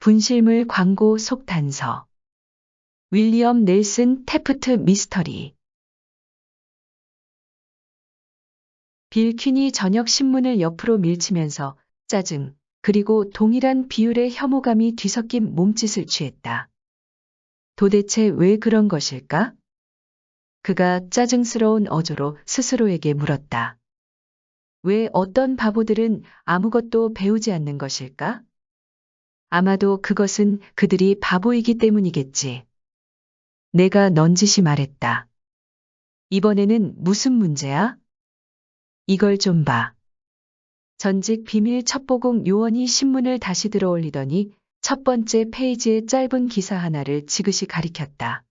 분실물 광고 속단서. 윌리엄 넬슨 태프트 미스터리. 빌 퀸이 저녁 신문을 옆으로 밀치면서 짜증, 그리고 동일한 비율의 혐오감이 뒤섞인 몸짓을 취했다. 도대체 왜 그런 것일까? 그가 짜증스러운 어조로 스스로에게 물었다. 왜 어떤 바보들은 아무것도 배우지 않는 것일까? 아마도 그것은 그들이 바보이기 때문이겠지. 내가 넌지시 말했다. 이번에는 무슨 문제야? 이걸 좀 봐. 전직 비밀 첩보국 요원이 신문을 다시 들어올리더니 첫 번째 페이지의 짧은 기사 하나를 지그시 가리켰다.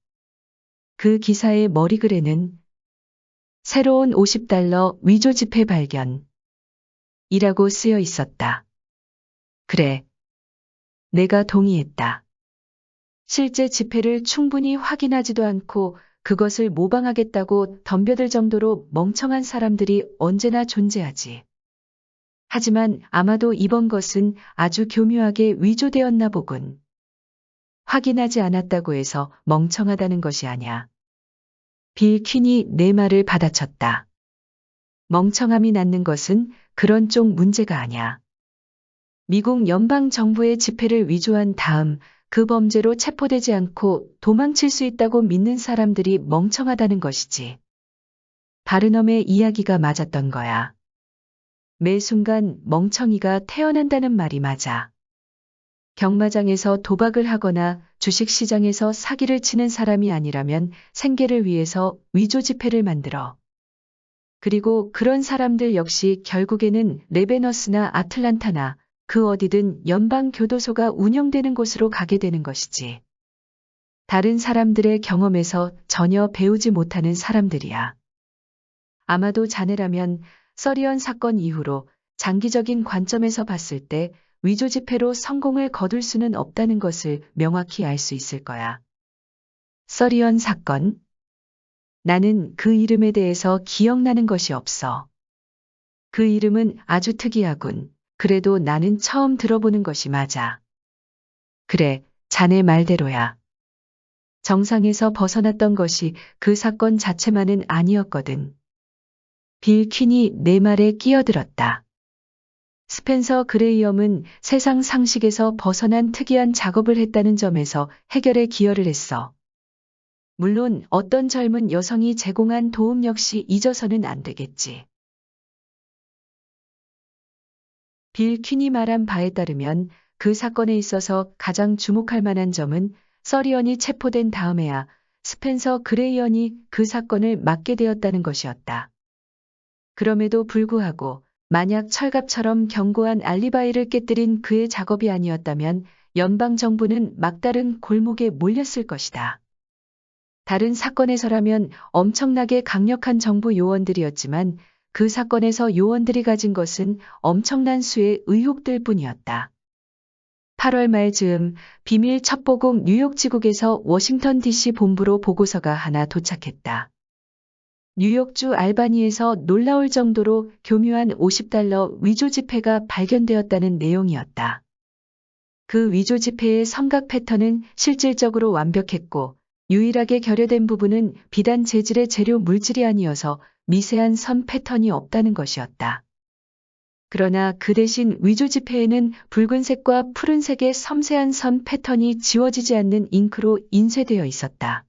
그 기사의 머리글에는 새로운 $50 위조 지폐 발견 이라고 쓰여 있었다. 그래. 내가 동의했다. 실제 지폐를 충분히 확인하지도 않고 그것을 모방하겠다고 덤벼들 정도로 멍청한 사람들이 언제나 존재하지. 하지만 아마도 이번 것은 아주 교묘하게 위조되었나 보군. 확인하지 않았다고 해서 멍청하다는 것이 아냐. 빌 퀸이 내 말을 받아쳤다. 멍청함이 낳는 것은 그런 쪽 문제가 아냐. 미국 연방정부의 지폐를 위조한 다음 그 범죄로 체포되지 않고 도망칠 수 있다고 믿는 사람들이 멍청하다는 것이지. 바르넘의 이야기가 맞았던 거야. 매 순간 멍청이가 태어난다는 말이 맞아. 경마장에서 도박을 하거나 주식시장에서 사기를 치는 사람이 아니라면 생계를 위해서 위조 지폐를 만들어. 그리고 그런 사람들 역시 결국에는 레베너스나 아틀란타나 그 어디든 연방교도소가 운영되는 곳으로 가게 되는 것이지. 다른 사람들의 경험에서 전혀 배우지 못하는 사람들이야. 아마도 자네라면 서리언 사건 이후로 장기적인 관점에서 봤을 때 위조 지폐로 성공을 거둘 수는 없다는 것을 명확히 알 수 있을 거야. 서리언 사건? 나는 그 이름에 대해서 기억나는 것이 없어. 그 이름은 아주 특이하군. 그래도 나는 처음 들어보는 것이 맞아. 그래, 자네 말대로야. 정상에서 벗어났던 것이 그 사건 자체만은 아니었거든. 빌 퀸이 내 말에 끼어들었다. 스펜서 그레이엄은 세상 상식에서 벗어난 특이한 작업을 했다는 점에서 해결에 기여를 했어. 물론 어떤 젊은 여성이 제공한 도움 역시 잊어서는 안 되겠지. 빌 퀸이 말한 바에 따르면 그 사건에 있어서 가장 주목할 만한 점은 서리언이 체포된 다음에야 스펜서 그레이엄이 그 사건을 맡게 되었다는 것이었다. 그럼에도 불구하고 만약 철갑처럼 견고한 알리바이를 깨뜨린 그의 작업이 아니었다면 연방정부는 막다른 골목에 몰렸을 것이다. 다른 사건에서라면 엄청나게 강력한 정부 요원들이었지만 그 사건에서 요원들이 가진 것은 엄청난 수의 의혹들 뿐이었다. 8월 말 즈음 비밀 첩보국 뉴욕 지국에서 워싱턴 DC 본부로 보고서가 하나 도착했다. 뉴욕주 알바니에서 놀라울 정도로 교묘한 $50 위조 지폐가 발견되었다는 내용이었다. 그 위조 지폐의 성각 패턴은 실질적으로 완벽했고 유일하게 결여된 부분은 비단 재질의 재료 물질이 아니어서 미세한 선 패턴이 없다는 것이었다. 그러나 그 대신 위조 지폐에는 붉은색과 푸른색의 섬세한 선 패턴이 지워지지 않는 잉크로 인쇄되어 있었다.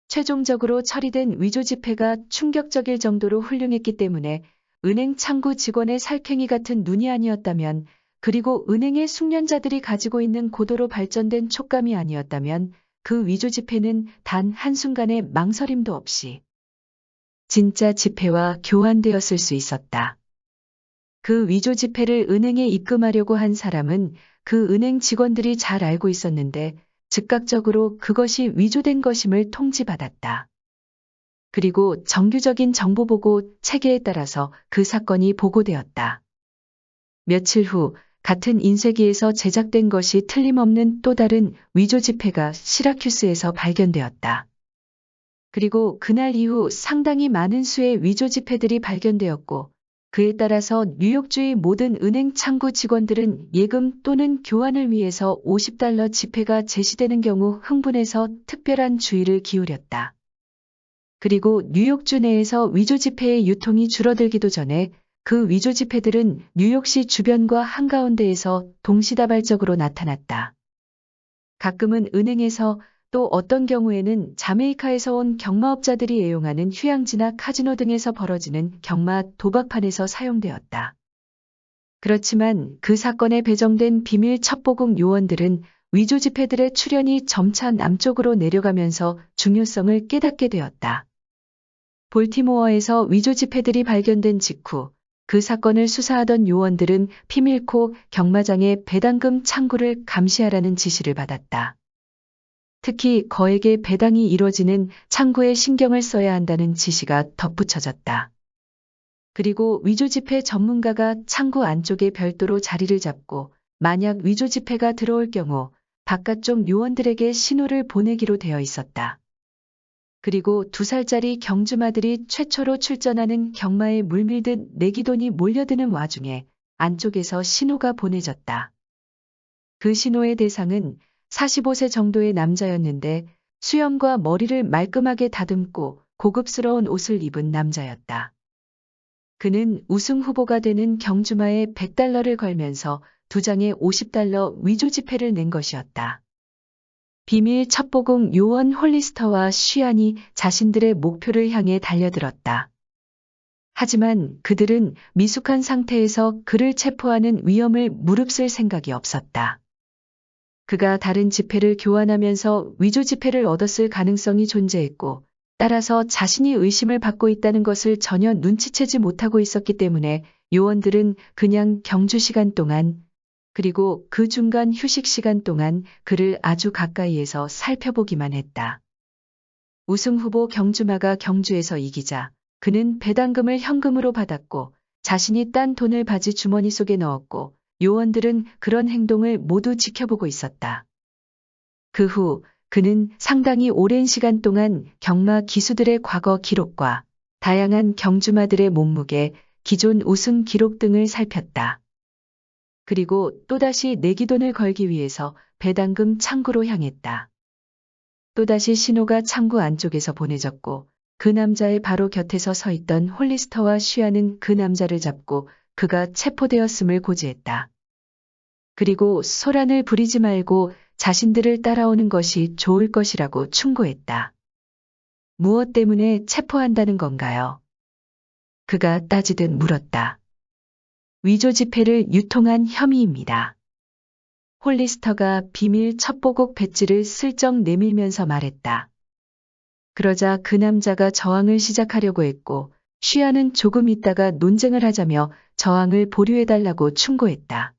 최종적으로 처리된 위조 지폐가 충격적일 정도로 훌륭했기 때문에 은행 창구 직원의 살쾡이 같은 눈이 아니었다면, 그리고 은행의 숙련자들이 가지고 있는 고도로 발전된 촉감이 아니었다면 그 위조 지폐는 단 한순간의 망설임도 없이 진짜 지폐와 교환되었을 수 있었다. 그 위조 지폐를 은행에 입금하려고 한 사람은 그 은행 직원들이 잘 알고 있었는데 즉각적으로 그것이 위조된 것임을 통지받았다. 그리고 정규적인 정보보고 체계에 따라서 그 사건이 보고되었다. 며칠 후 같은 인쇄기에서 제작된 것이 틀림없는 또 다른 위조 지폐가 시라큐스에서 발견되었다. 그리고 그날 이후 상당히 많은 수의 위조 지폐들이 발견되었고 그에 따라서 뉴욕주의 모든 은행 창구 직원들은 예금 또는 교환을 위해서 $50 지폐가 제시되는 경우 흥분해서 특별한 주의를 기울였다. 그리고 뉴욕주 내에서 위조 지폐의 유통이 줄어들기도 전에 그 위조 지폐들은 뉴욕시 주변과 한가운데에서 동시다발적으로 나타났다. 가끔은 은행에서 또 어떤 경우에는 자메이카에서 온 경마업자들이 애용하는 휴양지나 카지노 등에서 벌어지는 경마 도박판에서 사용되었다. 그렇지만 그 사건에 배정된 비밀 첩보국 요원들은 위조 지폐들의 출현이 점차 남쪽으로 내려가면서 중요성을 깨닫게 되었다. 볼티모어에서 위조 지폐들이 발견된 직후 그 사건을 수사하던 요원들은 피밀코 경마장의 배당금 창구를 감시하라는 지시를 받았다. 특히 거액의 배당이 이뤄지는 창구에 신경을 써야 한다는 지시가 덧붙여졌다. 그리고 위조 지폐 전문가가 창구 안쪽에 별도로 자리를 잡고 만약 위조 지폐가 들어올 경우 바깥쪽 요원들에게 신호를 보내기로 되어 있었다. 그리고 2살짜리 경주마들이 최초로 출전하는 경마에 물밀듯 내기돈이 몰려드는 와중에 안쪽에서 신호가 보내졌다. 그 신호의 대상은 45세 정도의 남자였는데 수염과 머리를 말끔하게 다듬고 고급스러운 옷을 입은 남자였다. 그는 우승 후보가 되는 경주마에 $100를 걸면서 2장의 $50 위조 지폐를 낸 것이었다. 비밀 첩보국 요원 홀리스터와 쉬안이 자신들의 목표를 향해 달려들었다. 하지만 그들은 미숙한 상태에서 그를 체포하는 위험을 무릅쓸 생각이 없었다. 그가 다른 지폐를 교환하면서 위조 지폐를 얻었을 가능성이 존재했고, 따라서 자신이 의심을 받고 있다는 것을 전혀 눈치채지 못하고 있었기 때문에 요원들은 그냥 경주 시간 동안 그리고 그 중간 휴식 시간 동안 그를 아주 가까이에서 살펴보기만 했다. 우승 후보 경주마가 경주에서 이기자 그는 배당금을 현금으로 받았고 자신이 딴 돈을 바지 주머니 속에 넣었고 요원들은 그런 행동을 모두 지켜보고 있었다. 그 후 그는 상당히 오랜 시간 동안 경마 기수들의 과거 기록과 다양한 경주마들의 몸무게, 기존 우승 기록 등을 살폈다. 그리고 또다시 내기돈을 걸기 위해서 배당금 창구로 향했다. 또다시 신호가 창구 안쪽에서 보내졌고 그 남자의 바로 곁에서 서 있던 홀리스터와 쉬아는 그 남자를 잡고 그가 체포되었음을 고지했다. 그리고 소란을 부리지 말고 자신들을 따라오는 것이 좋을 것이라고 충고했다. 무엇 때문에 체포한다는 건가요? 그가 따지듯 물었다. 위조 지폐를 유통한 혐의입니다. 홀리스터가 비밀 첩보국 배지를 슬쩍 내밀면서 말했다. 그러자 그 남자가 저항을 시작하려고 했고 쉬아는 조금 있다가 논쟁을 하자며 저항을 보류해달라고 충고했다.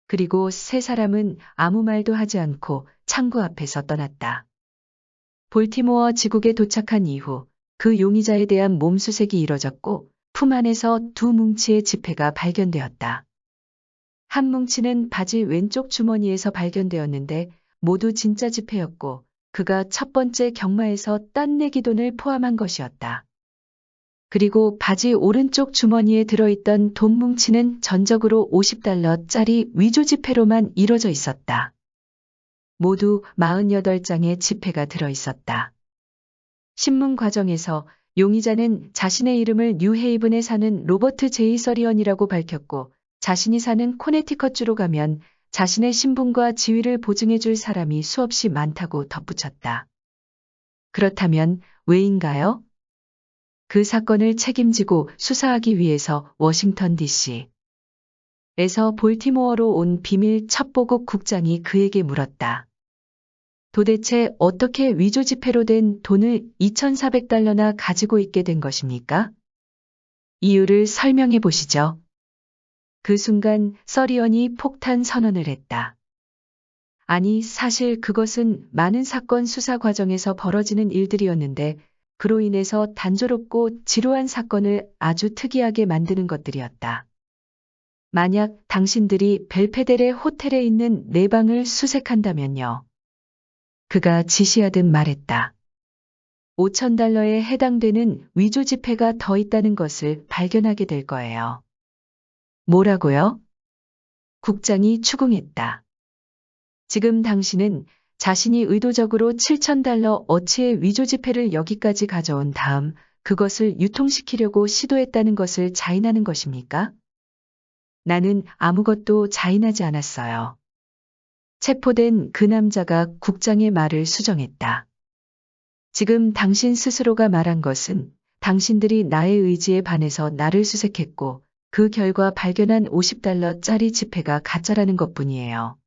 그리고 세 사람은 아무 말도 하지 않고 창구 앞에서 떠났다. 볼티모어 지국에 도착한 이후 그 용의자에 대한 몸수색이 이뤄졌고 품 안에서 2뭉치의 지폐가 발견되었다. 한 뭉치는 바지 왼쪽 주머니에서 발견되었는데 모두 진짜 지폐였고 그가 첫 번째 경마에서 딴 내기돈을 포함한 것이었다. 그리고 바지 오른쪽 주머니에 들어있던 돈 뭉치는 전적으로 $50짜리 위조 지폐로만 이뤄져 있었다. 모두 48장의 지폐가 들어있었다. 신문 과정에서 용의자는 자신의 이름을 뉴헤이븐에 사는 로버트 제이 서리언이라고 밝혔고 자신이 사는 코네티컷주로 가면 자신의 신분과 지위를 보증해줄 사람이 수없이 많다고 덧붙였다. 그렇다면 왜인가요? 그 사건을 책임지고 수사하기 위해서 워싱턴 D.C.에서 볼티모어로 온 비밀 첩보국 국장이 그에게 물었다. 도대체 어떻게 위조 지폐로 된 돈을 $2,400나 가지고 있게 된 것입니까? 이유를 설명해 보시죠. 그 순간 서리언이 폭탄 선언을 했다. 아니, 사실 그것은 많은 사건 수사 과정에서 벌어지는 일들이었는데 그로 인해서 단조롭고 지루한 사건을 아주 특이하게 만드는 것들이었다. 만약 당신들이 벨페데레 호텔에 있는 내 방을 수색한다면요. 그가 지시하듯 말했다. 5,000달러에 해당되는 위조 지폐가 더 있다는 것을 발견하게 될 거예요. 뭐라고요? 국장이 추궁했다. 지금 당신은 자신이 의도적으로 7,000달러 어치의 위조 지폐를 여기까지 가져온 다음 그것을 유통시키려고 시도했다는 것을 자인하는 것입니까? 나는 아무것도 자인하지 않았어요. 체포된 그 남자가 국장의 말을 수정했다. 지금 당신 스스로가 말한 것은 당신들이 나의 의지에 반해서 나를 수색했고 그 결과 발견한 50달러짜리 지폐가 가짜라는 것뿐이에요.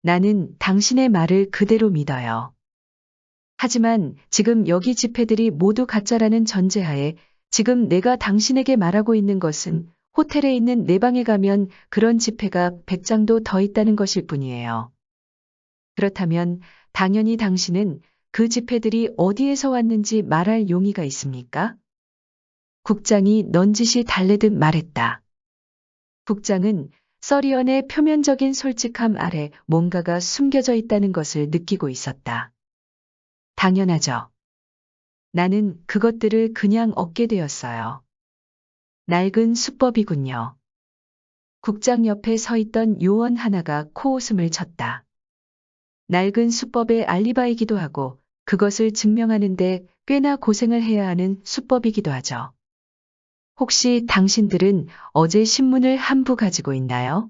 나는 당신의 말을 그대로 믿어요. 하지만 지금 여기 지폐들이 모두 가짜라는 전제하에 지금 내가 당신에게 말하고 있는 것은 호텔에 있는 내 방에 가면 그런 지폐가 100장도 더 있다는 것일 뿐이에요. 그렇다면 당연히 당신은 그 지폐들이 어디에서 왔는지 말할 용의가 있습니까? 국장이 넌지시 달래듯 말했다. 국장은 서리언의 표면적인 솔직함 아래 뭔가가 숨겨져 있다는 것을 느끼고 있었다. 당연하죠. 나는 그것들을 그냥 얻게 되었어요. 낡은 수법이군요. 국장 옆에 서 있던 요원 하나가 코웃음을 쳤다. 낡은 수법의 알리바이기도 하고 그것을 증명하는데 꽤나 고생을 해야 하는 수법이기도 하죠. 혹시 당신들은 어제 신문을 한 부 가지고 있나요?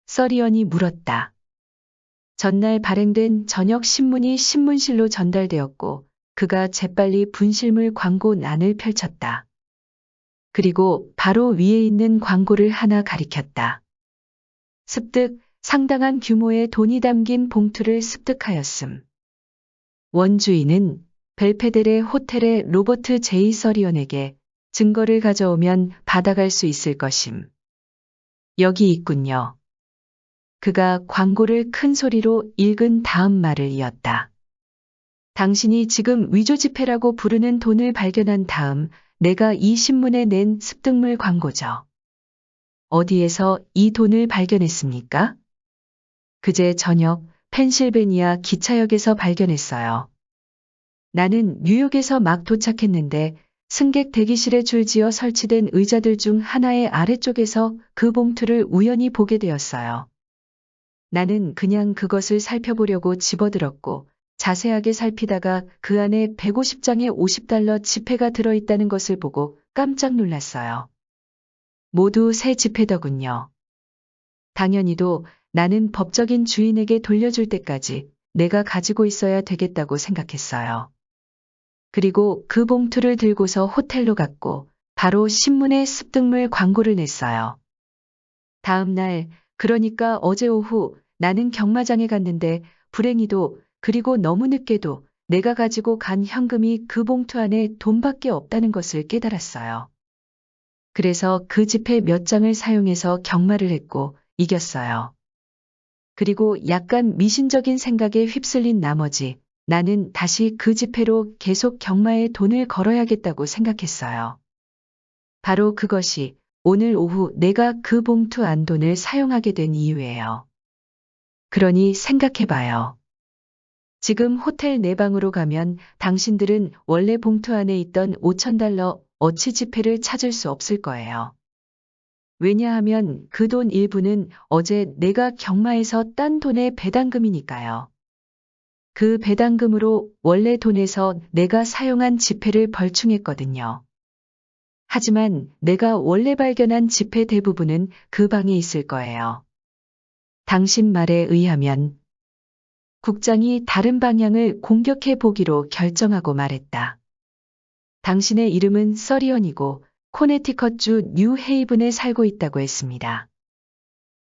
서리언이 물었다. 전날 발행된 저녁 신문이 신문실로 전달되었고 그가 재빨리 분실물 광고란을 펼쳤다. 그리고 바로 위에 있는 광고를 하나 가리켰다. 습득, 상당한 규모의 돈이 담긴 봉투를 습득하였음. 원주인은 벨페데레 호텔의 로버트 제이 서리언에게 증거를 가져오면 받아갈 수 있을 것임. 여기 있군요. 그가 광고를 큰 소리로 읽은 다음 말을 이었다. 당신이 지금 위조 지폐라고 부르는 돈을 발견한 다음 내가 이 신문에 낸 습득물 광고죠. 어디에서 이 돈을 발견했습니까? 그제 저녁 펜실베니아 기차역에서 발견했어요. 나는 뉴욕에서 막 도착했는데 승객 대기실에 줄지어 설치된 의자들 중 하나의 아래쪽에서 그 봉투를 우연히 보게 되었어요. 나는 그냥 그것을 살펴보려고 집어들었고 자세하게 살피다가 그 안에 150장의 50달러 지폐가 들어있다는 것을 보고 깜짝 놀랐어요. 모두 새 지폐더군요. 당연히도 나는 법적인 주인에게 돌려줄 때까지 내가 가지고 있어야 되겠다고 생각했어요. 그리고 그 봉투를 들고서 호텔로 갔고 바로 신문에 습득물 광고를 냈어요. 다음 날, 그러니까 어제 오후 나는 경마장에 갔는데 불행히도 그리고 너무 늦게도 내가 가지고 간 현금이 그 봉투 안에 돈밖에 없다는 것을 깨달았어요. 그래서 그 지폐 몇 장을 사용해서 경마를 했고 이겼어요. 그리고 약간 미신적인 생각에 휩쓸린 나머지 나는 다시 그 지폐로 계속 경마에 돈을 걸어야겠다고 생각했어요. 바로 그것이 오늘 오후 내가 그 봉투 안 돈을 사용하게 된 이유예요. 그러니 생각해봐요. 지금 호텔 내 방으로 가면 당신들은 원래 봉투 안에 있던 5,000달러 어치 지폐를 찾을 수 없을 거예요. 왜냐하면 그 돈 일부는 어제 내가 경마에서 딴 돈의 배당금이니까요. 그 배당금으로 원래 돈에서 내가 사용한 지폐를 벌충했거든요. 하지만 내가 원래 발견한 지폐 대부분은 그 방에 있을 거예요. 당신 말에 의하면 국장이 다른 방향을 공격해 보기로 결정하고 말했다. 당신의 이름은 서리언이고 코네티컷주 뉴헤이븐에 살고 있다고 했습니다.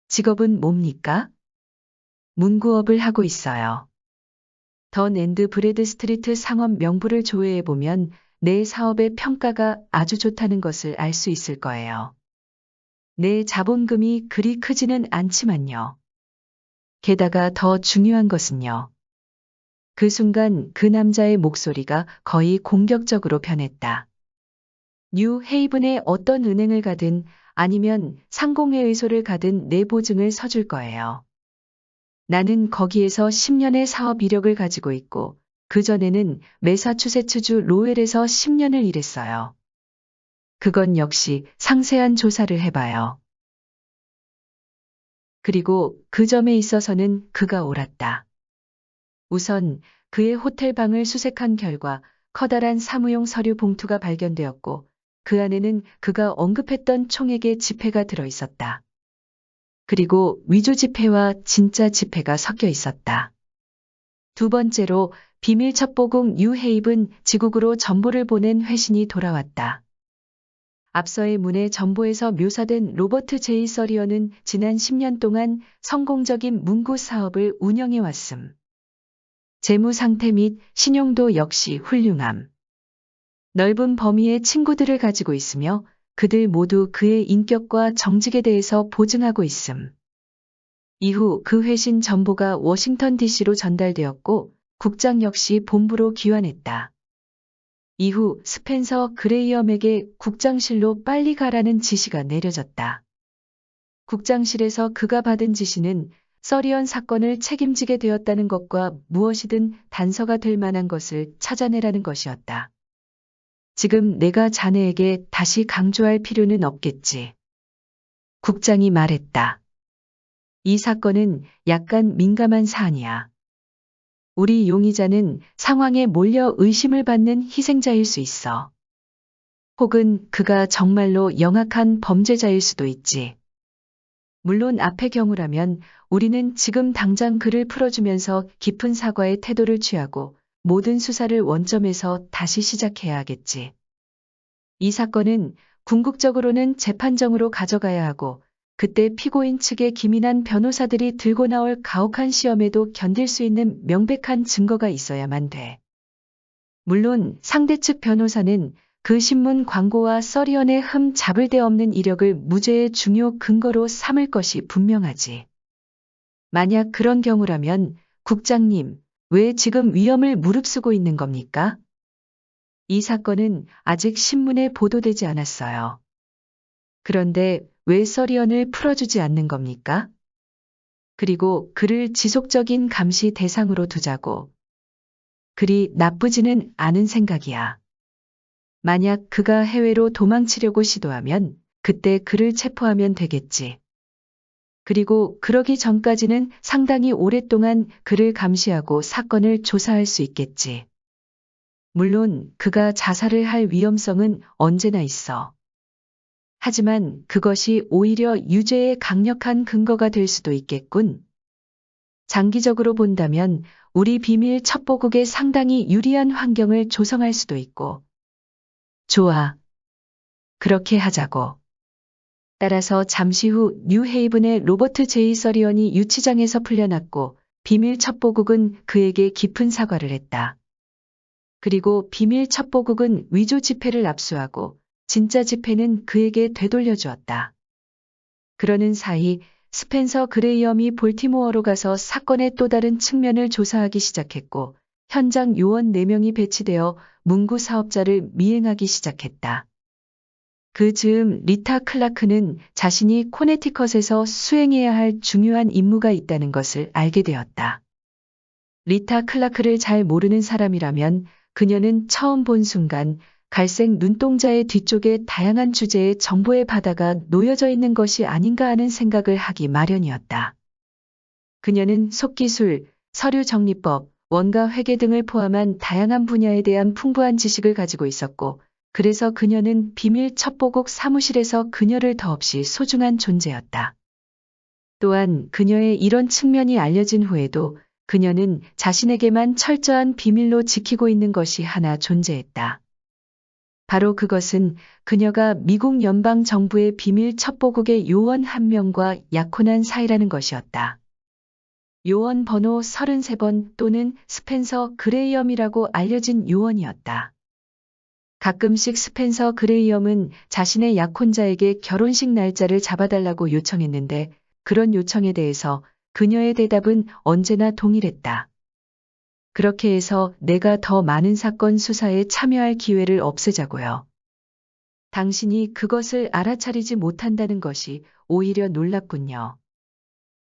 직업은 뭡니까? 문구업을 하고 있어요. 던 앤드 브래드 스트리트 상업 명부를 조회해보면 내 사업의 평가가 아주 좋다는 것을 알 수 있을 거예요. 내 자본금이 그리 크지는 않지만요. 게다가 더 중요한 것은요. 그 순간 그 남자의 목소리가 거의 공격적으로 변했다. 뉴 헤이븐의 어떤 은행을 가든 아니면 상공회의소를 가든 내 보증을 서줄 거예요. 나는 거기에서 10년의 사업 이력을 가지고 있고 그전에는 매사추세츠주 로웰에서 10년을 일했어요. 그건 역시 상세한 조사를 해봐요. 그리고 그 점에 있어서는 그가 옳았다. 우선 그의 호텔 방을 수색한 결과 커다란 사무용 서류 봉투가 발견되었고 그 안에는 그가 언급했던 총액의 지폐가 들어 있었다. 그리고 위조 지폐와 진짜 지폐가 섞여 있었다. 두 번째로 비밀 첩보국 뉴헤이븐 지국으로 정보를 보낸 회신이 돌아왔다. 앞서의 문의 정보에서 묘사된 로버트 제이 서리언은 지난 10년 동안 성공적인 문구 사업을 운영해 왔음. 재무 상태 및 신용도 역시 훌륭함. 넓은 범위의 친구들을 가지고 있으며 그들 모두 그의 인격과 정직에 대해서 보증하고 있음. 이후 그 회신 정보가 워싱턴 DC로 전달되었고 국장 역시 본부로 귀환했다. 이후 스펜서 그레이엄에게 국장실로 빨리 가라는 지시가 내려졌다. 국장실에서 그가 받은 지시는 서리언 사건을 책임지게 되었다는 것과 무엇이든 단서가 될 만한 것을 찾아내라는 것이었다. 지금 내가 자네에게 다시 강조할 필요는 없겠지. 국장이 말했다. 이 사건은 약간 민감한 사안이야. 우리 용의자는 상황에 몰려 의심을 받는 희생자일 수 있어. 혹은 그가 정말로 영악한 범죄자일 수도 있지. 물론 앞의 경우라면 우리는 지금 당장 그를 풀어주면서 깊은 사과의 태도를 취하고 모든 수사를 원점에서 다시 시작해야 하겠지. 이 사건은 궁극적으로는 재판정으로 가져가야 하고 그때 피고인 측의 기민한 변호사들이 들고 나올 가혹한 시험에도 견딜 수 있는 명백한 증거가 있어야만 돼. 물론 상대 측 변호사는 그 신문 광고와 서리언의 흠 잡을 데 없는 이력을 무죄의 중요 근거로 삼을 것이 분명하지. 만약 그런 경우라면 국장님, 왜 지금 위험을 무릅쓰고 있는 겁니까? 이 사건은 아직 신문에 보도되지 않았어요. 그런데 왜 서리언을 풀어주지 않는 겁니까? 그리고 그를 지속적인 감시 대상으로 두자고. 그리 나쁘지는 않은 생각이야. 만약 그가 해외로 도망치려고 시도하면 그때 그를 체포하면 되겠지. 그리고 그러기 전까지는 상당히 오랫동안 그를 감시하고 사건을 조사할 수 있겠지. 물론 그가 자살을 할 위험성은 언제나 있어. 하지만 그것이 오히려 유죄의 강력한 근거가 될 수도 있겠군. 장기적으로 본다면 우리 비밀 첩보국에 상당히 유리한 환경을 조성할 수도 있고. 좋아. 그렇게 하자고. 따라서 잠시 후 뉴헤이븐의 로버트 제이 서리언이 유치장에서 풀려났고 비밀 첩보국은 그에게 깊은 사과를 했다. 그리고 비밀 첩보국은 위조 지폐를 압수하고 진짜 지폐는 그에게 되돌려 주었다. 그러는 사이 스펜서 그레이엄이 볼티모어로 가서 사건의 또 다른 측면을 조사하기 시작했고 현장 요원 4명이 배치되어 문구 사업자를 미행하기 시작했다. 그 즈음 리타 클라크는 자신이 코네티컷에서 수행해야 할 중요한 임무가 있다는 것을 알게 되었다. 리타 클라크를 잘 모르는 사람이라면 그녀는 처음 본 순간 갈색 눈동자의 뒤쪽에 다양한 주제의 정보의 바다가 놓여져 있는 것이 아닌가 하는 생각을 하기 마련이었다. 그녀는 속기술, 서류 정리법, 원가 회계 등을 포함한 다양한 분야에 대한 풍부한 지식을 가지고 있었고 그래서 그녀는 비밀 첩보국 사무실에서 그녀를 더없이 소중한 존재였다. 또한 그녀의 이런 측면이 알려진 후에도 그녀는 자신에게만 철저한 비밀로 지키고 있는 것이 하나 존재했다. 바로 그것은 그녀가 미국 연방 정부의 비밀 첩보국의 요원 한 명과 약혼한 사이라는 것이었다. 요원 번호 33번 또는 스펜서 그레이엄이라고 알려진 요원이었다. 가끔씩 스펜서 그레이엄은 자신의 약혼자에게 결혼식 날짜를 잡아달라고 요청했는데 그런 요청에 대해서 그녀의 대답은 언제나 동일했다. 그렇게 해서 내가 더 많은 사건 수사에 참여할 기회를 없애자고요. 당신이 그것을 알아차리지 못한다는 것이 오히려 놀랍군요.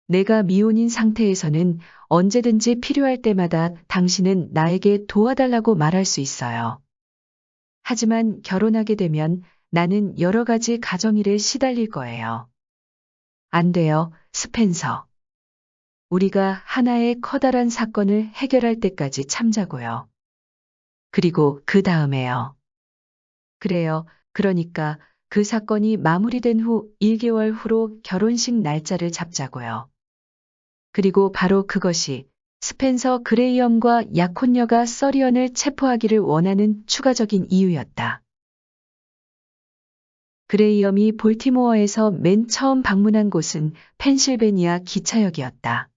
내가 미혼인 상태에서는 언제든지 필요할 때마다 당신은 나에게 도와달라고 말할 수 있어요. 하지만 결혼하게 되면 나는 여러 가지 가정일에 시달릴 거예요. 안 돼요, 스펜서. 우리가 하나의 커다란 사건을 해결할 때까지 참자고요. 그리고 그 다음에요. 그래요. 그러니까 그 사건이 마무리된 후 1개월 후로 결혼식 날짜를 잡자고요. 그리고 바로 그것이 스펜서 그레이엄과 약혼녀가 서리언을 체포하기를 원하는 추가적인 이유였다. 그레이엄이 볼티모어에서 맨 처음 방문한 곳은 펜실베니아 기차역이었다.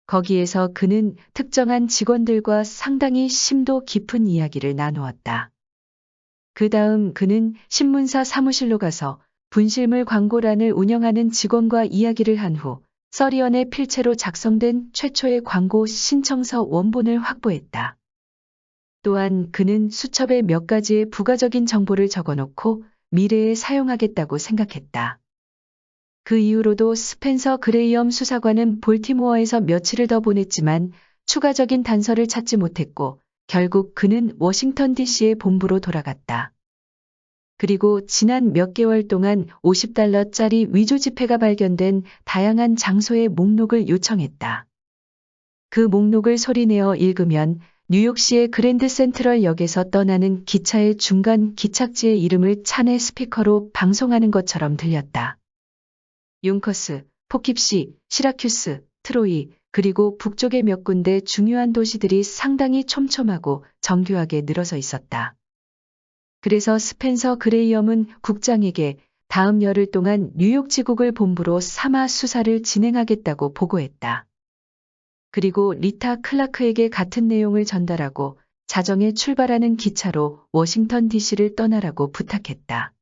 거기에서 그는 특정한 직원들과 상당히 심도 깊은 이야기를 나누었다. 그 다음 그는 신문사 사무실로 가서 분실물 광고란을 운영하는 직원과 이야기를 한 후 서리언의 필체로 작성된 최초의 광고 신청서 원본을 확보했다. 또한 그는 수첩에 몇 가지의 부가적인 정보를 적어놓고 미래에 사용하겠다고 생각했다. 그 이후로도 스펜서 그레이엄 수사관은 볼티모어에서 며칠을 더 보냈지만 추가적인 단서를 찾지 못했고 결국 그는 워싱턴 DC의 본부로 돌아갔다. 그리고 지난 몇 개월 동안 $50짜리 위조 지폐가 발견된 다양한 장소의 목록을 요청했다. 그 목록을 소리내어 읽으면 뉴욕시의 그랜드 센트럴 역에서 떠나는 기차의 중간 기착지의 이름을 차내 스피커로 방송하는 것처럼 들렸다. 융커스, 포킵시, 시라큐스, 트로이, 그리고 북쪽의 몇 군데 중요한 도시들이 상당히 촘촘하고 정교하게 늘어서 있었다. 그래서 스펜서 그레이엄은 국장에게 다음 열흘 동안 뉴욕 지국을 본부로 삼아 수사를 진행하겠다고 보고했다. 그리고 리타 클라크에게 같은 내용을 전달하고 자정에 출발하는 기차로 워싱턴 DC를 떠나라고 부탁했다.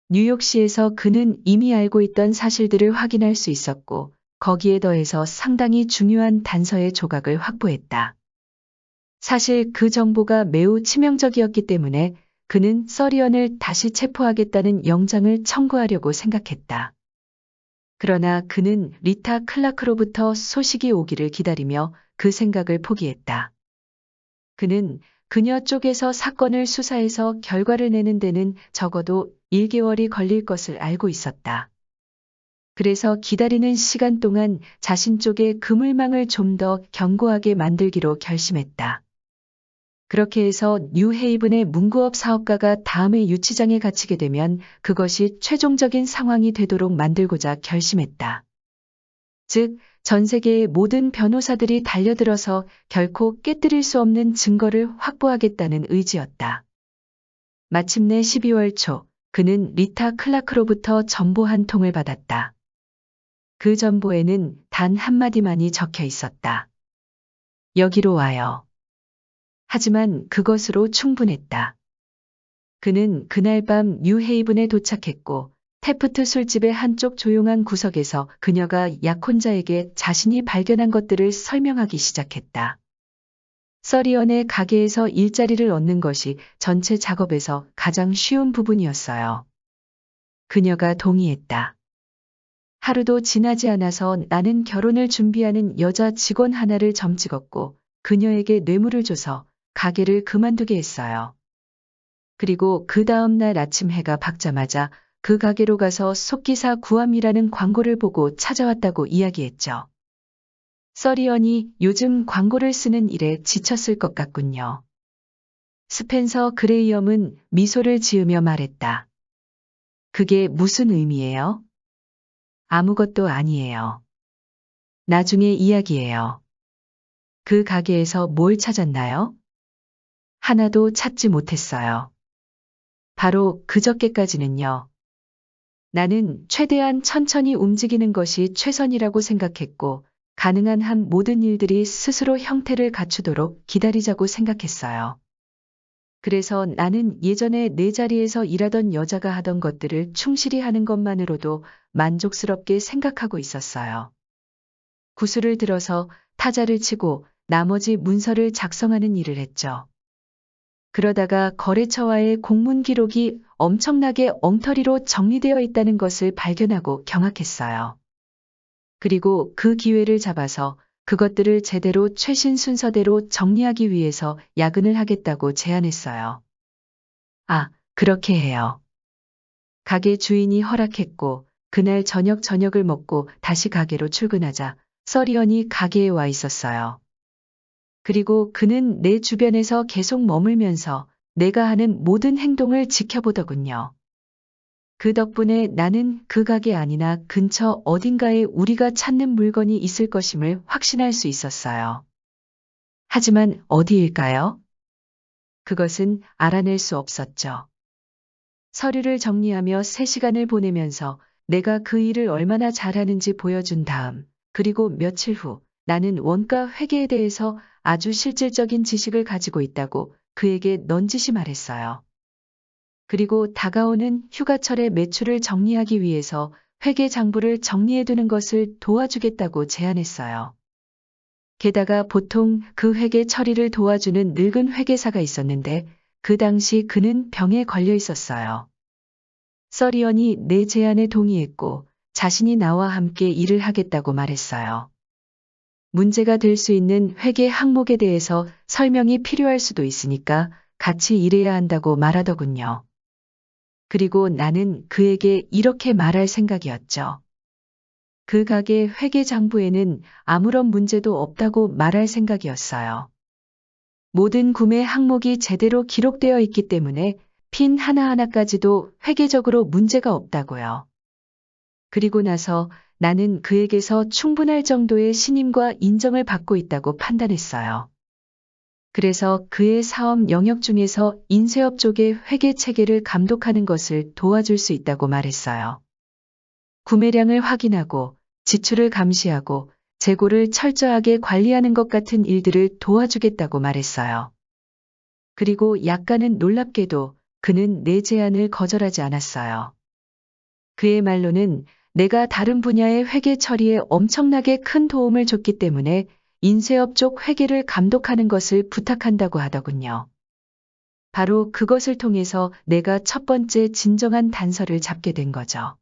뉴욕시에서 그는 이미 알고 있던 사실들을 확인할 수 있었고 거기에 더해서 상당히 중요한 단서의 조각을 확보했다. 사실 그 정보가 매우 치명적이었기 때문에 그는 서리언을 다시 체포하겠다는 영장을 청구하려고 생각했다. 그러나 그는 리타 클라크로부터 소식이 오기를 기다리며 그 생각을 포기했다. 그는 그녀 쪽에서 사건을 수사해서 결과를 내는 데는 적어도 1개월이 걸릴 것을 알고 있었다. 그래서 기다리는 시간 동안 자신 쪽의 그물망을 좀 더 견고하게 만들기로 결심했다. 그렇게 해서 뉴헤이븐의 문구업 사업가가 다음에 유치장에 갇히게 되면 그것이 최종적인 상황이 되도록 만들고자 결심했다. 즉, 전 세계의 모든 변호사들이 달려들어서 결코 깨뜨릴 수 없는 증거를 확보하겠다는 의지였다. 마침내 12월 초, 그는 리타 클라크로부터 전보 한 통을 받았다. 그 전보에는 단 한마디만이 적혀 있었다. 여기로 와요. 하지만 그것으로 충분했다. 그는 그날 밤 뉴헤이븐에 도착했고 테프트 술집의 한쪽 조용한 구석에서 그녀가 약혼자에게 자신이 발견한 것들을 설명하기 시작했다. 서리언의 가게에서 일자리를 얻는 것이 전체 작업에서 가장 쉬운 부분이었어요. 그녀가 동의했다. 하루도 지나지 않아서 나는 결혼을 준비하는 여자 직원 하나를 점찍었고 그녀에게 뇌물을 줘서 가게를 그만두게 했어요. 그리고 그 다음 날 아침 해가 밝자마자 그 가게로 가서 속기사 구함이라는 광고를 보고 찾아왔다고 이야기했죠. 서리언이 요즘 광고를 쓰는 일에 지쳤을 것 같군요. 스펜서 그레이엄은 미소를 지으며 말했다. 그게 무슨 의미예요? 아무것도 아니에요. 나중에 이야기해요. 그 가게에서 뭘 찾았나요? 하나도 찾지 못했어요. 바로 그저께까지는요. 나는 최대한 천천히 움직이는 것이 최선이라고 생각했고 가능한 한 모든 일들이 스스로 형태를 갖추도록 기다리자고 생각했어요. 그래서 나는 예전에 내 자리에서 일하던 여자가 하던 것들을 충실히 하는 것만으로도 만족스럽게 생각하고 있었어요. 구슬을 들어서 타자를 치고 나머지 문서를 작성하는 일을 했죠. 그러다가 거래처와의 공문 기록이 엄청나게 엉터리로 정리되어 있다는 것을 발견하고 경악했어요. 그리고 그 기회를 잡아서 그것들을 제대로 최신 순서대로 정리하기 위해서 야근을 하겠다고 제안했어요. 아, 그렇게 해요. 가게 주인이 허락했고, 그날 저녁을 먹고 다시 가게로 출근하자 서리언이 가게에 와 있었어요. 그리고 그는 내 주변에서 계속 머물면서 내가 하는 모든 행동을 지켜보더군요. 그 덕분에 나는 그 가게 아니나 근처 어딘가에 우리가 찾는 물건이 있을 것임을 확신할 수 있었어요. 하지만 어디일까요? 그것은 알아낼 수 없었죠. 서류를 정리하며 3시간을 보내면서 내가 그 일을 얼마나 잘하는지 보여준 다음, 그리고 며칠 후 나는 원가 회계에 대해서 아주 실질적인 지식을 가지고 있다고 그에게 넌지시 말했어요. 그리고 다가오는 휴가철의 매출을 정리하기 위해서 회계 장부를 정리해두는 것을 도와주겠다고 제안했어요. 게다가 보통 그 회계 처리를 도와주는 늙은 회계사가 있었는데 그 당시 그는 병에 걸려 있었어요. 서리언이 내 제안에 동의했고 자신이 나와 함께 일을 하겠다고 말했어요. 문제가 될 수 있는 회계 항목에 대해서 설명이 필요할 수도 있으니까 같이 일해야 한다고 말하더군요. 그리고 나는 그에게 이렇게 말할 생각이었죠. 그 가게 회계 장부에는 아무런 문제도 없다고 말할 생각이었어요. 모든 구매 항목이 제대로 기록되어 있기 때문에 핀 하나하나까지도 회계적으로 문제가 없다고요. 그리고 나서 나는 그에게서 충분할 정도의 신임과 인정을 받고 있다고 판단했어요. 그래서 그의 사업 영역 중에서 인쇄업 쪽의 회계 체계를 감독하는 것을 도와줄 수 있다고 말했어요. 구매량을 확인하고 지출을 감시하고 재고를 철저하게 관리하는 것 같은 일들을 도와주겠다고 말했어요. 그리고 약간은 놀랍게도 그는 내 제안을 거절하지 않았어요. 그의 말로는 내가 다른 분야의 회계 처리에 엄청나게 큰 도움을 줬기 때문에 인쇄업 쪽 회계를 감독하는 것을 부탁한다고 하더군요. 바로 그것을 통해서 내가 첫 번째 진정한 단서를 잡게 된 거죠.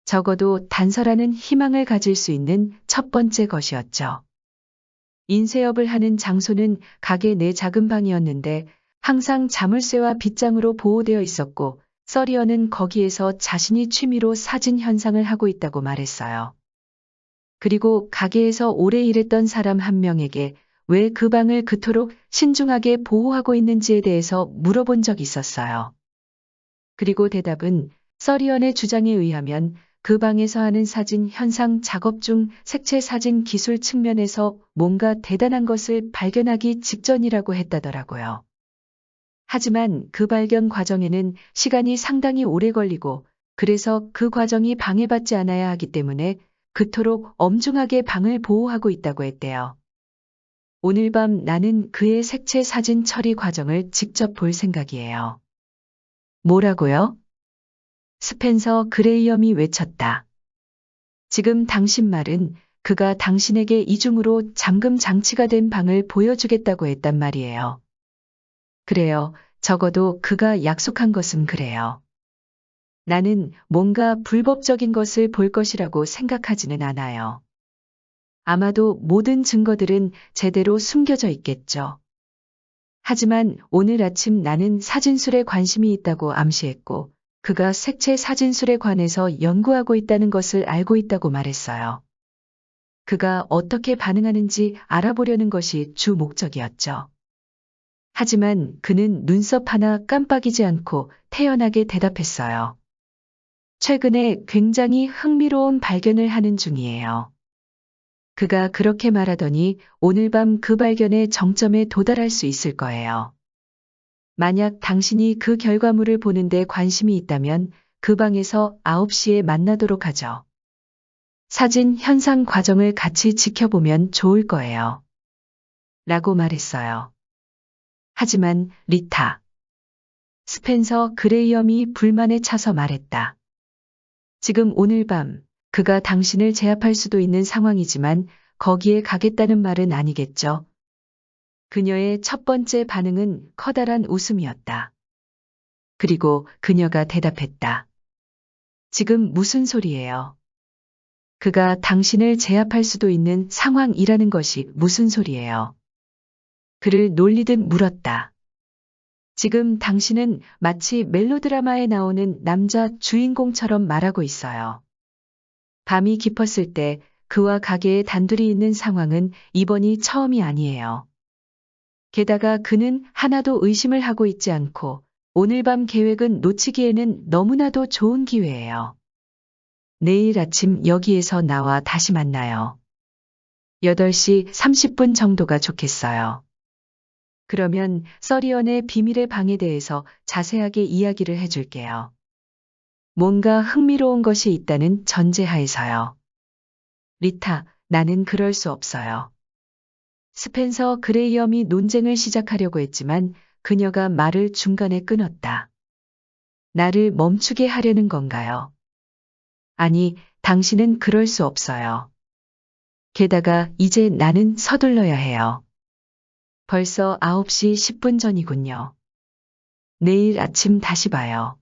적어도 단서라는 희망을 가질 수 있는 첫 번째 것이었죠. 인쇄업을 하는 장소는 가게 내 작은 방이었는데 항상 자물쇠와 빗장으로 보호되어 있었고 서리언은 거기에서 자신이 취미로 사진 현상을 하고 있다고 말했어요. 그리고 가게에서 오래 일했던 사람 한 명에게 왜 그 방을 그토록 신중하게 보호하고 있는지에 대해서 물어본 적이 있었어요. 그리고 대답은 서리언의 주장에 의하면 그 방에서 하는 사진 현상 작업 중 색채 사진 기술 측면에서 뭔가 대단한 것을 발견하기 직전이라고 했다더라고요. 하지만 그 발견 과정에는 시간이 상당히 오래 걸리고 그래서 그 과정이 방해받지 않아야 하기 때문에 그토록 엄중하게 방을 보호하고 있다고 했대요. 오늘 밤 나는 그의 색채 사진 처리 과정을 직접 볼 생각이에요. 뭐라고요? 스펜서 그레이엄이 외쳤다. 지금 당신 말은 그가 당신에게 이중으로 잠금 장치가 된 방을 보여주겠다고 했단 말이에요. 그래요. 적어도 그가 약속한 것은 그래요. 나는 뭔가 불법적인 것을 볼 것이라고 생각하지는 않아요. 아마도 모든 증거들은 제대로 숨겨져 있겠죠. 하지만 오늘 아침 나는 사진술에 관심이 있다고 암시했고, 그가 색채 사진술에 관해서 연구하고 있다는 것을 알고 있다고 말했어요. 그가 어떻게 반응하는지 알아보려는 것이 주 목적이었죠. 하지만 그는 눈썹 하나 깜빡이지 않고 태연하게 대답했어요. 최근에 굉장히 흥미로운 발견을 하는 중이에요. 그가 그렇게 말하더니 오늘 밤 그 발견의 정점에 도달할 수 있을 거예요. 만약 당신이 그 결과물을 보는데 관심이 있다면 그 방에서 9시에 만나도록 하죠. 사진 현상 과정을 같이 지켜보면 좋을 거예요. 라고 말했어요. 하지만 리타. 스펜서 그레이엄이 불만에 차서 말했다. 지금 오늘 밤 그가 당신을 제압할 수도 있는 상황이지만 거기에 가겠다는 말은 아니겠죠. 그녀의 첫 번째 반응은 커다란 웃음이었다. 그리고 그녀가 대답했다. 지금 무슨 소리예요? 그가 당신을 제압할 수도 있는 상황이라는 것이 무슨 소리예요? 그를 놀리듯 물었다. 지금 당신은 마치 멜로드라마에 나오는 남자 주인공처럼 말하고 있어요. 밤이 깊었을 때 그와 가게에 단둘이 있는 상황은 이번이 처음이 아니에요. 게다가 그는 하나도 의심을 하고 있지 않고 오늘 밤 계획은 놓치기에는 너무나도 좋은 기회예요. 내일 아침 여기에서 나와 다시 만나요. 8시 30분 정도가 좋겠어요. 그러면 서리언의 비밀의 방에 대해서 자세하게 이야기를 해줄게요. 뭔가 흥미로운 것이 있다는 전제하에서요. 리타, 나는 그럴 수 없어요. 스펜서 그레이엄이 논쟁을 시작하려고 했지만 그녀가 말을 중간에 끊었다. 나를 멈추게 하려는 건가요? 아니, 당신은 그럴 수 없어요. 게다가 이제 나는 서둘러야 해요. 벌써 9시 10분 전이군요. 내일 아침 다시 봐요.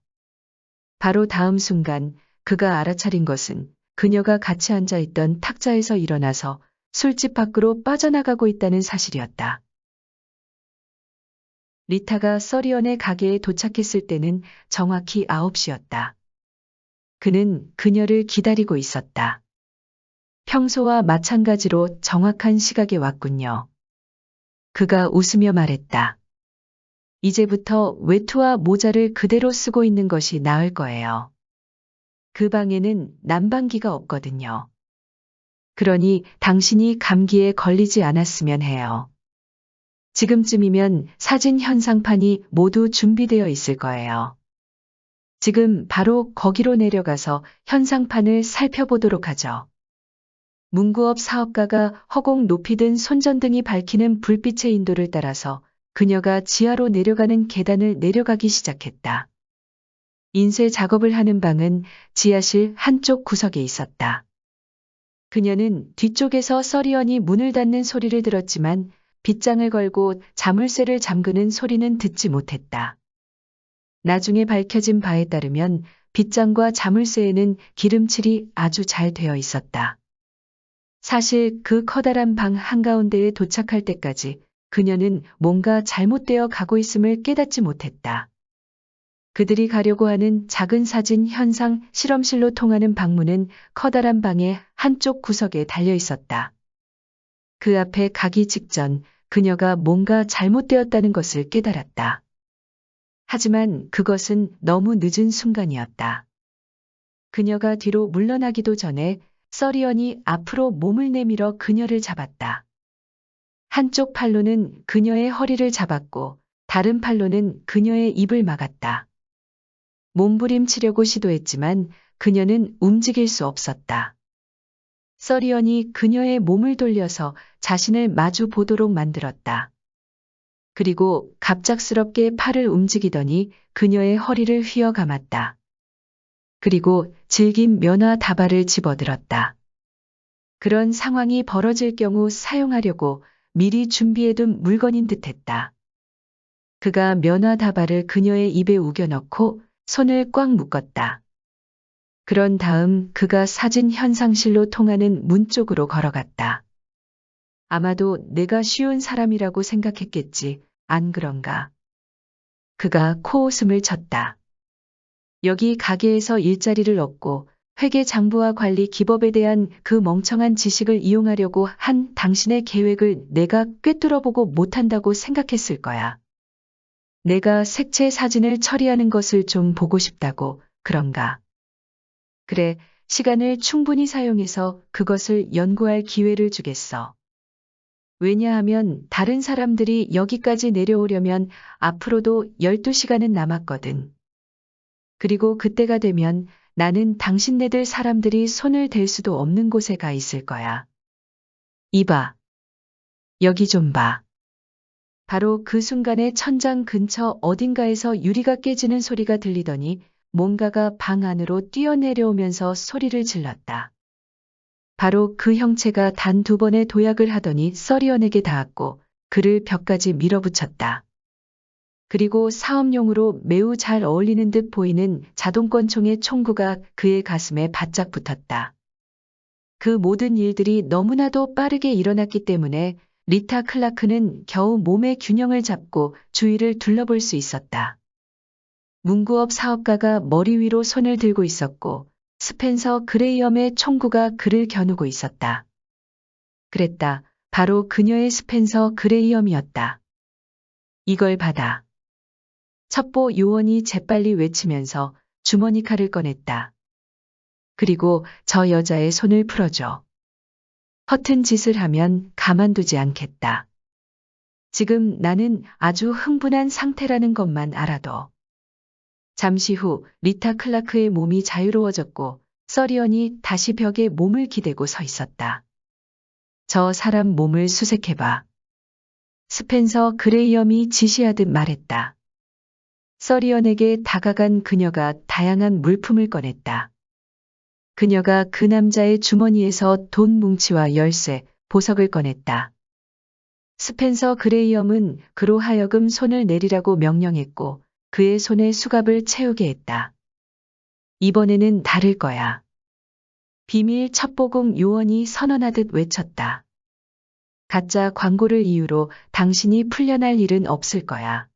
바로 다음 순간 그가 알아차린 것은 그녀가 같이 앉아 있던 탁자에서 일어나서 술집 밖으로 빠져나가고 있다는 사실이었다. 리타가 서리언의 가게에 도착했을 때는 정확히 9시였다. 그는 그녀를 기다리고 있었다. 평소와 마찬가지로 정확한 시각에 왔군요. 그가 웃으며 말했다. 이제부터 외투와 모자를 그대로 쓰고 있는 것이 나을 거예요. 그 방에는 난방기가 없거든요. 그러니 당신이 감기에 걸리지 않았으면 해요. 지금쯤이면 사진 현상판이 모두 준비되어 있을 거예요. 지금 바로 거기로 내려가서 현상판을 살펴보도록 하죠. 문구업 사업가가 허공 높이 든 손전등이 밝히는 불빛의 인도를 따라서 그녀가 지하로 내려가는 계단을 내려가기 시작했다. 인쇄 작업을 하는 방은 지하실 한쪽 구석에 있었다. 그녀는 뒤쪽에서 서리언이 문을 닫는 소리를 들었지만 빗장을 걸고 자물쇠를 잠그는 소리는 듣지 못했다. 나중에 밝혀진 바에 따르면 빗장과 자물쇠에는 기름칠이 아주 잘 되어 있었다. 사실 그 커다란 방 한가운데에 도착할 때까지 그녀는 뭔가 잘못되어 가고 있음을 깨닫지 못했다. 그들이 가려고 하는 작은 사진 현상 실험실로 통하는 방문은 커다란 방의 한쪽 구석에 달려 있었다. 그 앞에 가기 직전 그녀가 뭔가 잘못되었다는 것을 깨달았다. 하지만 그것은 너무 늦은 순간이었다. 그녀가 뒤로 물러나기도 전에 서리언이 앞으로 몸을 내밀어 그녀를 잡았다. 한쪽 팔로는 그녀의 허리를 잡았고 다른 팔로는 그녀의 입을 막았다. 몸부림치려고 시도했지만 그녀는 움직일 수 없었다. 서리언이 그녀의 몸을 돌려서 자신을 마주 보도록 만들었다. 그리고 갑작스럽게 팔을 움직이더니 그녀의 허리를 휘어 감았다. 그리고 질긴 면화 다발을 집어들었다. 그런 상황이 벌어질 경우 사용하려고 미리 준비해둔 물건인 듯했다. 그가 면화 다발을 그녀의 입에 우겨넣고 손을 꽉 묶었다. 그런 다음 그가 사진 현상실로 통하는 문 쪽으로 걸어갔다. 아마도 내가 쉬운 사람이라고 생각했겠지, 안 그런가? 그가 코웃음을 쳤다. 여기 가게에서 일자리를 얻고 회계 장부와 관리 기법에 대한 그 멍청한 지식을 이용하려고 한 당신의 계획을 내가 꿰뚫어보고 못한다고 생각했을 거야. 내가 색채 사진을 처리하는 것을 좀 보고 싶다고, 그런가? 그래, 시간을 충분히 사용해서 그것을 연구할 기회를 주겠어. 왜냐하면 다른 사람들이 여기까지 내려오려면 앞으로도 12시간은 남았거든. 그리고 그때가 되면 나는 당신네들 사람들이 손을 댈 수도 없는 곳에 가 있을 거야. 이봐. 여기 좀 봐. 바로 그 순간에 천장 근처 어딘가에서 유리가 깨지는 소리가 들리더니 뭔가가 방 안으로 뛰어내려오면서 소리를 질렀다. 바로 그 형체가 단 2번의 도약을 하더니 서리언에게 닿았고 그를 벽까지 밀어붙였다. 그리고 사업용으로 매우 잘 어울리는 듯 보이는 자동권총의 총구가 그의 가슴에 바짝 붙었다. 그 모든 일들이 너무나도 빠르게 일어났기 때문에 리타 클라크는 겨우 몸의 균형을 잡고 주위를 둘러볼 수 있었다. 문구업 사업가가 머리 위로 손을 들고 있었고 스펜서 그레이엄의 총구가 그를 겨누고 있었다. 그랬다. 바로 그녀의 스펜서 그레이엄이었다. 이걸 받아. 첩보 요원이 재빨리 외치면서 주머니 칼을 꺼냈다. 그리고 저 여자의 손을 풀어줘. 허튼 짓을 하면 가만두지 않겠다. 지금 나는 아주 흥분한 상태라는 것만 알아도. 잠시 후 리타 클라크의 몸이 자유로워졌고 서리언이 다시 벽에 몸을 기대고 서 있었다. 저 사람 몸을 수색해봐. 스펜서 그레이엄이 지시하듯 말했다. 서리언에게 다가간 그녀가 다양한 물품을 꺼냈다. 그녀가 그 남자의 주머니에서 돈 뭉치와 열쇠, 보석을 꺼냈다. 스펜서 그레이엄은 그로 하여금 손을 내리라고 명령했고 그의 손에 수갑을 채우게 했다. 이번에는 다를 거야. 비밀 첩보공 요원이 선언하듯 외쳤다. 가짜 광고를 이유로 당신이 풀려날 일은 없을 거야.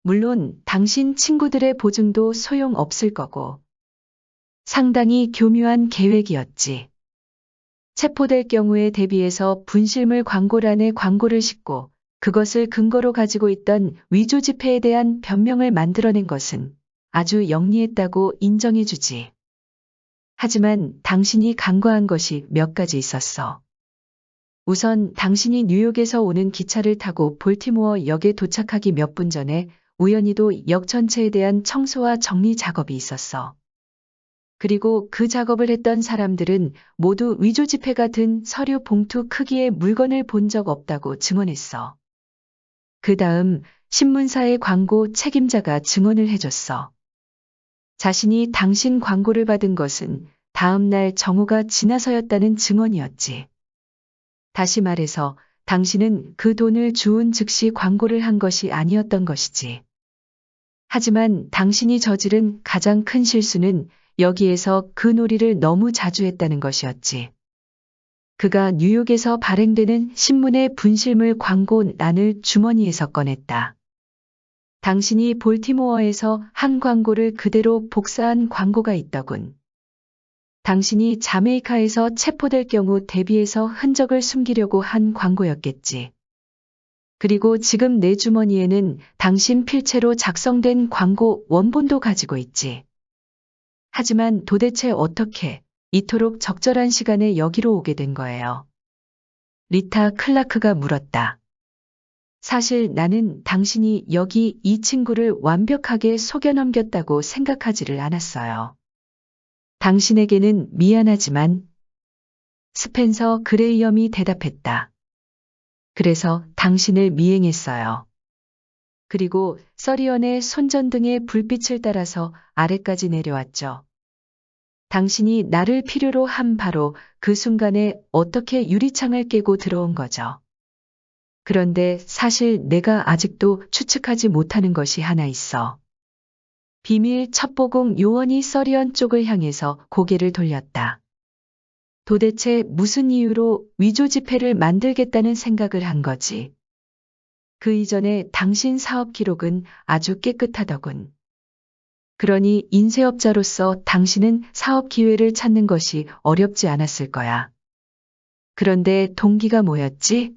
물론 당신 친구들의 보증도 소용없을 거고. 상당히 교묘한 계획이었지. 체포될 경우에 대비해서 분실물 광고란에 광고를 싣고 그것을 근거로 가지고 있던 위조 지폐에 대한 변명을 만들어낸 것은 아주 영리했다고 인정해주지. 하지만 당신이 간과한 것이 몇 가지 있었어. 우선 당신이 뉴욕에서 오는 기차를 타고 볼티모어 역에 도착하기 몇 분 전에 우연히도 역 전체에 대한 청소와 정리 작업이 있었어. 그리고 그 작업을 했던 사람들은 모두 위조 지폐가 든 서류 봉투 크기의 물건을 본 적 없다고 증언했어. 그 다음 신문사의 광고 책임자가 증언을 해줬어. 자신이 당신 광고를 받은 것은 다음 날 정오가 지나서였다는 증언이었지. 다시 말해서 당신은 그 돈을 주운 즉시 광고를 한 것이 아니었던 것이지. 하지만 당신이 저지른 가장 큰 실수는 여기에서 그 놀이를 너무 자주 했다는 것이었지. 그가 뉴욕에서 발행되는 신문의 분실물 광고란을 주머니에서 꺼냈다. 당신이 볼티모어에서 한 광고를 그대로 복사한 광고가 있더군. 당신이 자메이카에서 체포될 경우 대비해서 흔적을 숨기려고 한 광고였겠지. 그리고 지금 내 주머니에는 당신 필체로 작성된 광고 원본도 가지고 있지. 하지만 도대체 어떻게 이토록 적절한 시간에 여기로 오게 된 거예요? 리타 클라크가 물었다. 사실 나는 당신이 여기 이 친구를 완벽하게 속여 넘겼다고 생각하지를 않았어요. 당신에게는 미안하지만 스펜서 그레이엄이 대답했다. 그래서 당신을 미행했어요. 그리고 서리언의 손전등의 불빛을 따라서 아래까지 내려왔죠. 당신이 나를 필요로 한 바로 그 순간에 어떻게 유리창을 깨고 들어온 거죠. 그런데 사실 내가 아직도 추측하지 못하는 것이 하나 있어. 비밀 첩보공 요원이 서리언 쪽을 향해서 고개를 돌렸다. 도대체 무슨 이유로 위조 지폐를 만들겠다는 생각을 한 거지? 그 이전에 당신 사업 기록은 아주 깨끗하더군. 그러니 인쇄업자로서 당신은 사업 기회를 찾는 것이 어렵지 않았을 거야. 그런데 동기가 뭐였지?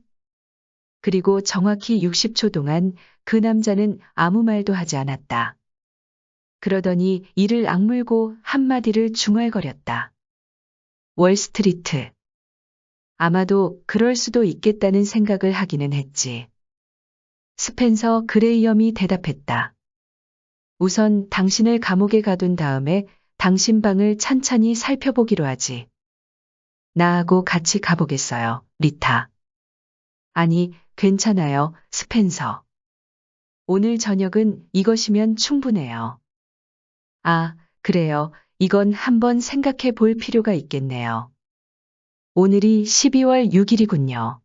그리고 정확히 60초 동안 그 남자는 아무 말도 하지 않았다. 그러더니 이를 악물고 한마디를 중얼거렸다. 월스트리트. 아마도 그럴 수도 있겠다는 생각을 하기는 했지. 스펜서 그레이엄이 대답했다. 우선 당신을 감옥에 가둔 다음에 당신 방을 찬찬히 살펴보기로 하지. 나하고 같이 가보겠어요, 리타. 아니, 괜찮아요, 스펜서. 오늘 저녁은 이것이면 충분해요. 아, 그래요. 이건 한번 생각해 볼 필요가 있겠네요. 오늘이 12월 6일이군요.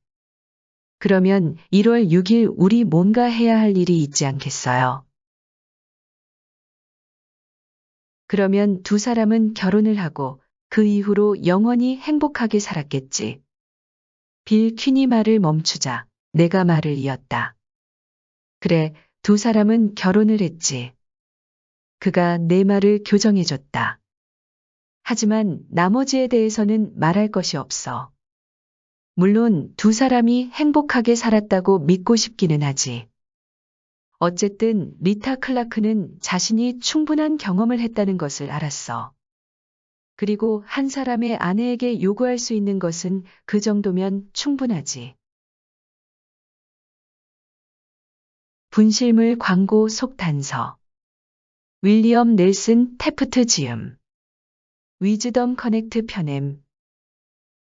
그러면 1월 6일 우리 뭔가 해야 할 일이 있지 않겠어요? 그러면 두 사람은 결혼을 하고 그 이후로 영원히 행복하게 살았겠지. 빌 퀸이 말을 멈추자 내가 말을 이었다. 그래, 두 사람은 결혼을 했지. 그가 내 말을 교정해줬다. 하지만 나머지에 대해서는 말할 것이 없어. 물론 두 사람이 행복하게 살았다고 믿고 싶기는 하지. 어쨌든 리타 클라크는 자신이 충분한 경험을 했다는 것을 알았어. 그리고 한 사람의 아내에게 요구할 수 있는 것은 그 정도면 충분하지. 분실물 광고 속단서. 윌리엄 넬슨 태프트 지음. 위즈덤 커넥트 편엠.